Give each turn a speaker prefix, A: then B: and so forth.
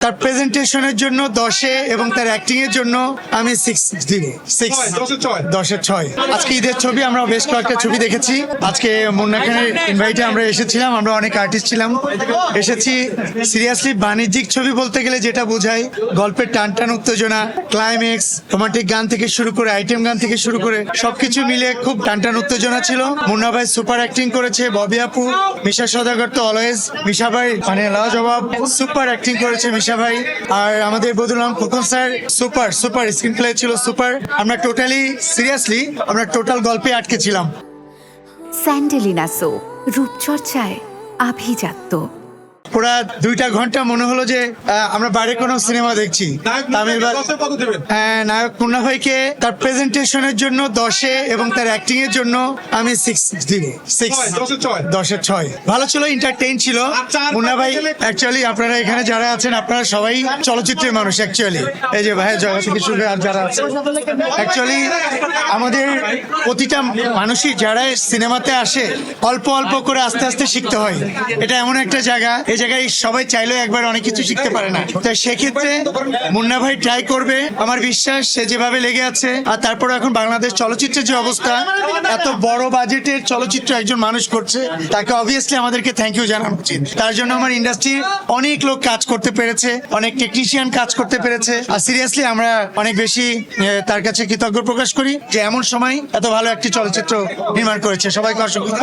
A: তার প্রেজেন্টেশনের জন্য 10-এ এবং তার অ্যাক্টিং এর জন্য আমি 6 দিব। 6 10-এর 6। আজকে ঈদের ছবি আমরা বেশ কয়েকটা ছবি দেখেছি। আজকে মুন্না খানের ইনভাইটে আমরা এসেছিলাম, আমরা অনেক আর্টিস্ট ছিলাম, এসেছি। সিরিয়াসলি বাণিজ্যিক ছবি বলতে গেলে যেটা বোঝায় গল্পের টান উত্তেজনা, ক্লাইম্যাক্স, রোমান্টিক গান থেকে শুরু করে আইটেম গান থেকে শুরু করে সবকিছু মিলে খুব টান উত্তেজনা ছিল। মুন্না ভাই সুপার অ্যাক্টিং করেছে, ববি আপু, মিশা সওদাগর তো অলওয়েজ, মিশা ভাই মানে লাজবাব সুপার অ্যাক্টিং করেছে মিশা ভাই, আর আমাদের বদুলাম Khokon sir super screenplay ছিল সুপার। আমরা সিরিয়াসলি টোটাল গল্পে আটকে ছিলাম।
B: স্যান্ডেলিনা সো রূপচর্চায় আভিজাত্য।
A: পুরা 2টা ঘন্টা মনে হলো যে আমরা বাইরে কোনো সিনেমা দেখছি। নায়ক মুন্না ভাইকে তার প্রেজেন্টেশনের জন্য 10-এ এবং তার অ্যাক্টিং এর জন্য আমি 6 দিব। 6 10-এর 6। ভালো ছিল, এন্টারটেইন ছিল মুন্না ভাই। অ্যাকচুয়ালি আপনারা এখানে যারা আছেন আপনারা সবাই চলচ্চিত্রের মানুষ। অ্যাকচুয়ালি এই যে ভাই জগৎ কিছু আর যারা আছে, অ্যাকচুয়ালি আমাদের প্রতিটা মানুষই যারা সিনেমাতে আসে অল্প অল্প করে আস্তে আস্তে শিখতে হয়। এটা এমন একটা জায়গা, এই জায়গায় সবাই চাইলেও একবার অনেক কিছু শিখতে পারে না। তো সেক্ষেত্রে মুন্না ভাই ট্রাই করবে, আমার বিশ্বাস। সে যেভাবে লেগে আছে, আর তারপরে এখন বাংলাদেশ চলচ্চিত্রের যে অবস্থা, এত বড় বাজেটের চলচ্চিত্র একজন মানুষ করছে, তাকে অবভিয়াসলি আমাদেরকে থ্যাংক ইউ জানানো উচিত। তার জন্য আমার ইন্ডাস্ট্রি অনেক লোক কাজ করতে পেরেছে, অনেক টেকনিশিয়ান কাজ করতে পেরেছে, আর সিরিয়াসলি আমরা অনেক বেশি তার কাছে কৃতজ্ঞ প্রকাশ করি যে এমন সময় এত ভালো একটি চলচ্চিত্র নির্মাণ করেছে। সবাইকে অসংখ্য